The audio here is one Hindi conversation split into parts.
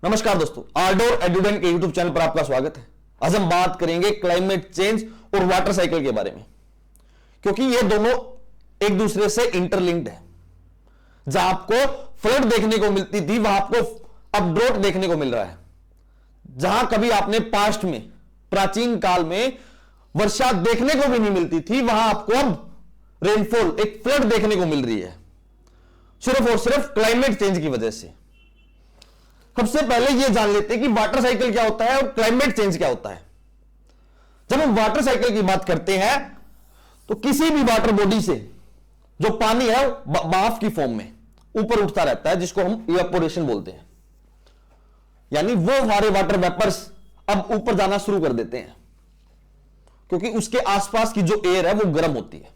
नमस्कार दोस्तों, आर्डोर एडुडेंट के यूट्यूब चैनल पर आपका स्वागत है। आज हम बात करेंगे क्लाइमेट चेंज और वाटर साइकिल के बारे में, क्योंकि ये दोनों एक दूसरे से इंटरलिंक्ड है। जहां आपको फ्लड देखने को मिलती थी वहां आपको अब ड्रॉट देखने को मिल रहा है। जहां कभी आपने पास्ट में, प्राचीन काल में वर्षा देखने को भी नहीं मिलती थी, वहां आपको अब रेनफॉल, एक फ्लड देखने को मिल रही है, सिर्फ और सिर्फ क्लाइमेट चेंज की वजह से। सबसे पहले यह जान लेते हैं कि वाटर साइकिल क्या होता है और क्लाइमेट चेंज क्या होता है। जब हम वाटर साइकिल की बात करते हैं तो किसी भी वाटर बॉडी से जो पानी है भाप की फॉर्म में ऊपर उठता रहता है, जिसको हम इवेपोरेशन बोलते हैं। यानी वो हमारे वाटर वेपर्स अब ऊपर जाना शुरू कर देते हैं, क्योंकि उसके आसपास की जो एयर है वो गर्म होती है।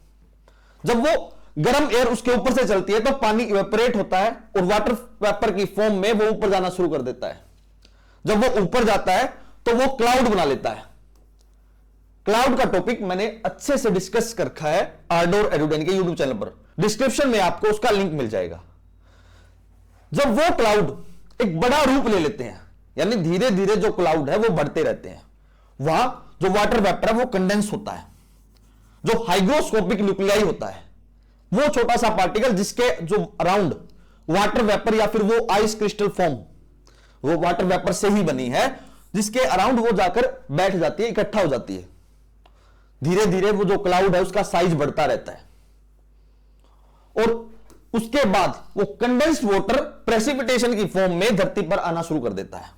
जब वो गर्म एयर उसके ऊपर से चलती है तो पानी इवेपोरेट होता है और वाटर वेपर की फॉर्म में वो ऊपर जाना शुरू कर देता है। जब वो ऊपर जाता है तो वो क्लाउड बना लेता है। क्लाउड का टॉपिक मैंने अच्छे से डिस्कस कर रखा है आर्डोर एडुडेंट के यूट्यूब चैनल पर, डिस्क्रिप्शन में आपको उसका लिंक मिल जाएगा। जब वो क्लाउड एक बड़ा रूप ले लेते हैं, यानी धीरे धीरे जो क्लाउड है वो बढ़ते रहते हैं, वहां जो वाटर वेपर है वो कंडेंस होता है। जो हाइग्रोस्कोपिक न्यूक्लियाई होता है, वो छोटा सा पार्टिकल जिसके जो अराउंड वाटर वेपर या फिर वो आइस क्रिस्टल फॉर्म, वो वाटर वेपर से ही बनी है, जिसके अराउंड वो जाकर बैठ जाती है, इकट्ठा हो जाती है। धीरे धीरे वो जो क्लाउड है उसका साइज बढ़ता रहता है और उसके बाद वो कंडेंस्ड वाटर प्रेसिपिटेशन की फॉर्म में धरती पर आना शुरू कर देता है।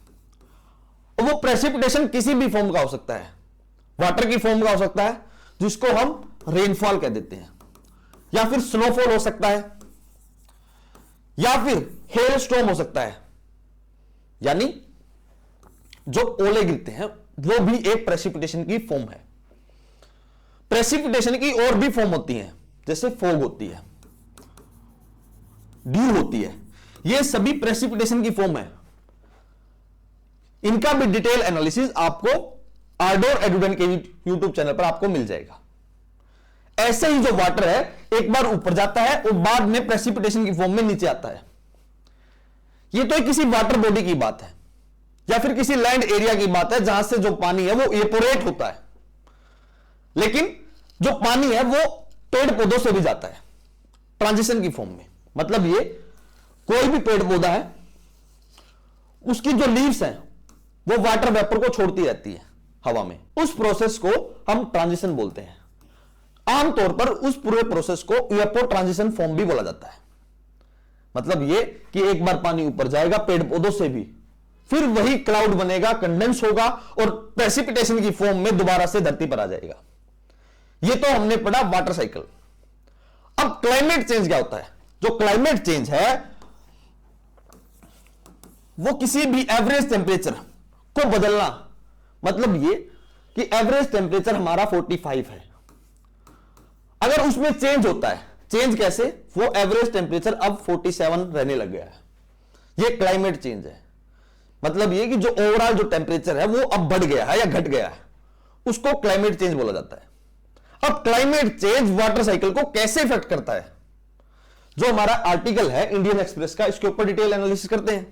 और वो प्रेसिपिटेशन किसी भी फॉर्म का हो सकता है, वाटर की फॉर्म का हो सकता है जिसको हम रेनफॉल कह देते हैं, या फिर स्नोफॉल हो सकता है, या फिर हेल स्टॉर्म हो सकता है। यानी जो ओले गिरते हैं वो भी एक प्रेसिपिटेशन की फॉर्म है। प्रेसिपिटेशन की और भी फॉर्म होती है, जैसे फॉग होती है, ड्यू होती है, ये सभी प्रेसिपिटेशन की फॉर्म है। इनका भी डिटेल एनालिसिस आपको आर्डोर एडुडेंट के यूट्यूब चैनल पर आपको मिल जाएगा। ऐसे ही जो वाटर है एक बार ऊपर जाता है और बाद में प्रेसिपिटेशन की फॉर्म में नीचे आता है। यह तो किसी वाटर बॉडी की बात है या फिर किसी लैंड एरिया की बात है जहां से जो पानी है वो इवेपोरेट होता है। लेकिन जो पानी है वो पेड़ पौधों से भी जाता है ट्रांजिशन की फॉर्म में। मतलब ये कोई भी पेड़ पौधा है, उसकी जो लीव्स हैं वो वाटर वेपर को छोड़ती रहती है हवा में। उस प्रोसेस को हम ट्रांजिशन बोलते हैं। आमतौर पर उस पूरे प्रोसेस को इवेपो ट्रांजिशन फॉर्म भी बोला जाता है। मतलब यह कि एक बार पानी ऊपर जाएगा पेड़ पौधों से भी, फिर वही क्लाउड बनेगा, कंडेंस होगा और प्रेसिपिटेशन की फॉर्म में दोबारा से धरती पर आ जाएगा। यह तो हमने पढ़ा वाटर साइकिल। अब क्लाइमेट चेंज क्या होता है? जो क्लाइमेट चेंज है वो किसी भी एवरेज टेंपरेचर को बदलना। मतलब यह कि एवरेज टेंपरेचर हमारा 45 है, अगर उसमें चेंज होता है, चेंज कैसे? वो एवरेज टेंपरेचर अब 47 रहने लग गया है, ये क्लाइमेट चेंज है। मतलब ये कि जो ओवरऑल जो टेंपरेचर है वो अब बढ़ गया है या घट गया है, उसको क्लाइमेट चेंज बोला जाता है। अब क्लाइमेट चेंज वाटर साइकिल को कैसे इफेक्ट करता है, जो हमारा आर्टिकल है इंडियन एक्सप्रेस का, इसके ऊपर डिटेल एनालिसिस करते हैं।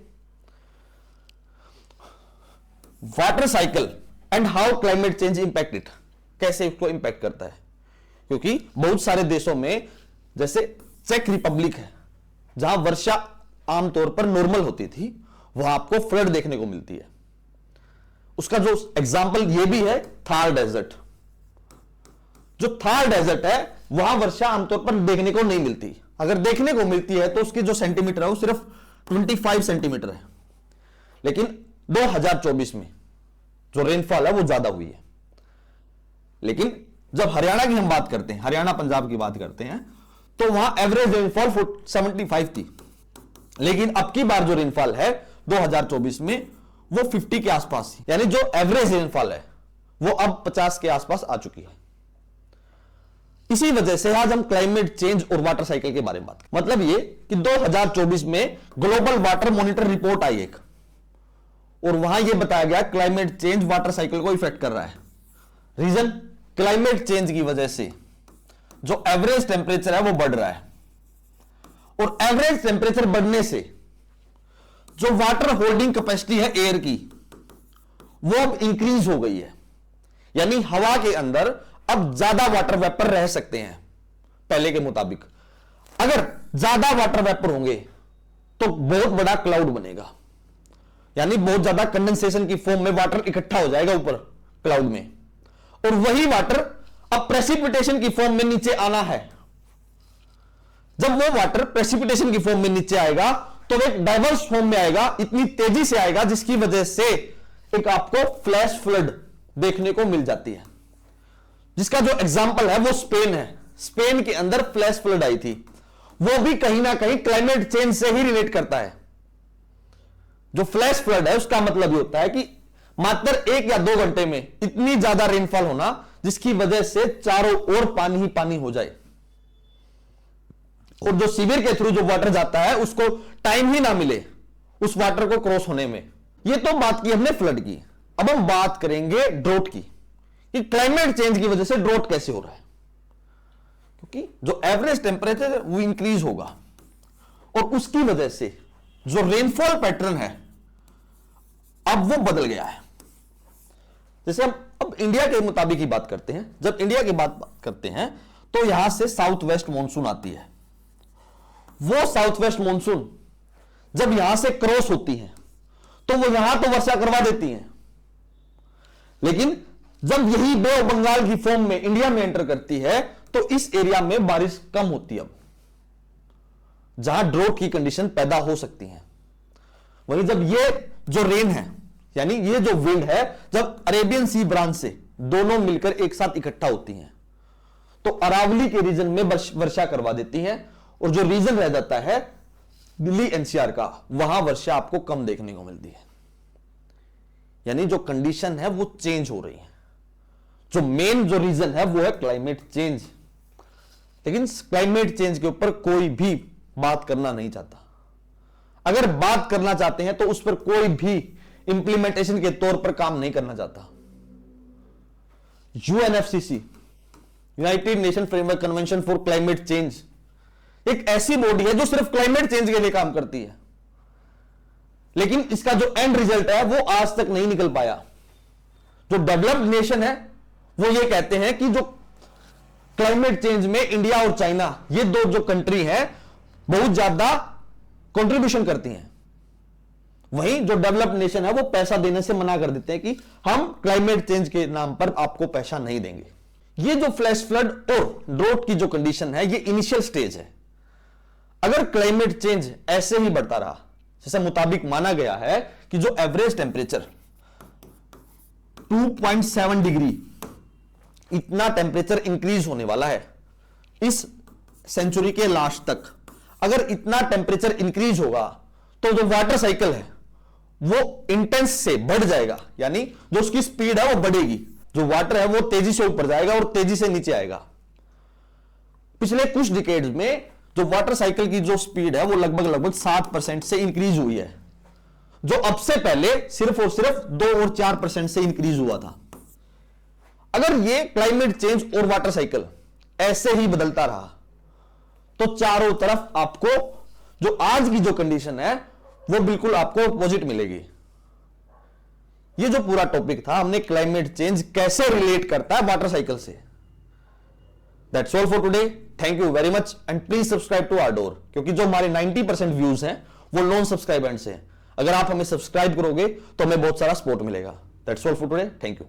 Water cycle and how climate change impact it, कैसे इसको इंपैक्ट करता है। क्योंकि बहुत सारे देशों में, जैसे चेक रिपब्लिक है, जहां वर्षा आमतौर पर नॉर्मल होती थी, वहां आपको फ्लड देखने को मिलती है। उसका जो एग्जांपल ये भी है थार डेजर्ट। जो थार डेजर्ट है वहां वर्षा आमतौर पर देखने को नहीं मिलती। अगर देखने को मिलती है तो उसकी जो सेंटीमीटर है वो सिर्फ 25 सेंटीमीटर है। लेकिन 2024 में जो रेनफॉल है वो ज्यादा हुई है। लेकिन जब हरियाणा की हम बात करते हैं, हरियाणा पंजाब की बात करते हैं, तो वहां एवरेज रेनफॉल 75 थी। लेकिन अब की बार जो रेनफॉल है 2024 में वो 50 के आसपास थी। यानी जो एवरेज रेनफॉल है वो अब 50 के आसपास आ चुकी है। इसी वजह से आज हम क्लाइमेट चेंज और वाटर साइकिल के बारे में बात करें। मतलब ये कि 2024 में ग्लोबल वाटर मॉनिटर रिपोर्ट आई एक, और वहां यह बताया गया क्लाइमेट चेंज वाटर साइकिल को इफेक्ट कर रहा है। रीजन, क्लाइमेट चेंज की वजह से जो एवरेज टेंपरेचर है वो बढ़ रहा है, और एवरेज टेंपरेचर बढ़ने से जो वाटर होल्डिंग कैपेसिटी है एयर की, वो अब इंक्रीज हो गई है, यानी हवा के अंदर अब ज्यादा वाटर वेपर रह सकते हैं पहले के मुताबिक। अगर ज्यादा वाटर वेपर होंगे तो बहुत बड़ा क्लाउड बनेगा, यानी बहुत ज्यादा कंडेंसेशन की फॉर्म में वाटर इकट्ठा हो जाएगा ऊपर क्लाउड में, और वही वाटर अब प्रेसिपिटेशन की फॉर्म में नीचे आना है। जब वो वाटर प्रेसिपिटेशन की फॉर्म में नीचे आएगा तो एक डाइवर्स फॉर्म में आएगा, इतनी तेजी से आएगा जिसकी वजह से एक आपको फ्लैश फ्लड देखने को मिल जाती है, जिसका जो एग्जांपल है वो स्पेन है। स्पेन के अंदर फ्लैश फ्लड आई थी, वो भी कहीं ना कहीं क्लाइमेट चेंज से ही रिलेट करता है। जो फ्लैश फ्लड है उसका मतलब ये होता है कि मात्र 1 या 2 घंटे में इतनी ज्यादा रेनफॉल होना जिसकी वजह से चारों ओर पानी ही पानी हो जाए, और जो सीवर के थ्रू जो वाटर जाता है उसको टाइम ही ना मिले उस वाटर को क्रॉस होने में। ये तो बात की हमने फ्लड की। अब हम बात करेंगे ड्रोट की, कि क्लाइमेट चेंज की वजह से ड्रोट कैसे हो रहा है। क्योंकि जो एवरेज टेम्परेचर है वो इंक्रीज होगा, और उसकी वजह से जो रेनफॉल पैटर्न है अब वो बदल गया है। जैसे हम अब इंडिया के मुताबिक ही बात करते हैं, जब इंडिया की बात करते हैं तो यहां से साउथ वेस्ट मॉनसून आती है। वो साउथ वेस्ट मॉनसून जब यहां से क्रॉस होती है तो वो यहां तो वर्षा करवा देती हैं, लेकिन जब यही बे ऑफ बंगाल की फॉर्म में इंडिया में एंटर करती है तो इस एरिया में बारिश कम होती है, अब जहां ड्रोट की कंडीशन पैदा हो सकती है। वहीं जब ये जो रेन है, यानी ये जो विंड है, जब अरेबियन सी ब्रांच से दोनों मिलकर एक साथ इकट्ठा होती हैं तो अरावली के रीजन में वर्षा करवा देती हैं, और जो रीजन रह जाता है दिल्ली एनसीआर का, वहां वर्षा आपको कम देखने को मिलती है। यानी जो कंडीशन है वो चेंज हो रही है। जो मेन जो रीजन है वो है क्लाइमेट चेंज, लेकिन क्लाइमेट चेंज के ऊपर कोई भी बात करना नहीं चाहता। अगर बात करना चाहते हैं तो उस पर कोई भी इंप्लीमेंटेशन के तौर पर काम नहीं करना चाहता। UNFCCC, United nation framework convention for climate change, एक ऐसी बॉडी है जो सिर्फ क्लाइमेट चेंज के लिए काम करती है, लेकिन इसका जो एंड रिजल्ट है वो आज तक नहीं निकल पाया। जो डेवलप्ड नेशन है वो ये कहते हैं कि जो क्लाइमेट चेंज में इंडिया और चाइना, ये दो जो कंट्री हैं बहुत ज्यादा कंट्रीब्यूशन करती हैं, वहीं जो डेवलप्ड नेशन है वो पैसा देने से मना कर देते हैं कि हम क्लाइमेट चेंज के नाम पर आपको पैसा नहीं देंगे। ये जो फ्लैश फ्लड और ड्रोट की जो कंडीशन है ये इनिशियल स्टेज है। अगर क्लाइमेट चेंज ऐसे ही बढ़ता रहा, जैसे मुताबिक माना गया है कि जो एवरेज टेम्परेचर 2.7 डिग्री इतना टेम्परेचर इंक्रीज होने वाला है इस सेंचुरी के लास्ट तक। अगर इतना टेम्परेचर इंक्रीज होगा तो जो वाटर साइकिल है वो इंटेंस से बढ़ जाएगा, यानी जो उसकी स्पीड है वो बढ़ेगी। जो वाटर है वो तेजी से ऊपर जाएगा और तेजी से नीचे आएगा। पिछले कुछ डिकेड्स में जो वाटर साइकिल की जो स्पीड है वो लगभग 7% से इंक्रीज हुई है, जो अब से पहले सिर्फ और सिर्फ 2 और 4% से इंक्रीज हुआ था। अगर ये क्लाइमेट चेंज और वाटर साइकिल ऐसे ही बदलता रहा तो चारों तरफ आपको जो आज की जो कंडीशन है वो बिल्कुल आपको अपोजिट मिलेगी। ये जो पूरा टॉपिक था, हमने क्लाइमेट चेंज कैसे रिलेट करता है वाटर साइकिल से। That's all for today. Thank you very much and please subscribe to our door, क्योंकि जो हमारे 90% व्यूज हैं वो नॉन सब्सक्राइबर्स हैं। अगर आप हमें सब्सक्राइब करोगे तो हमें बहुत सारा सपोर्ट मिलेगा। That's all for today. Thank you.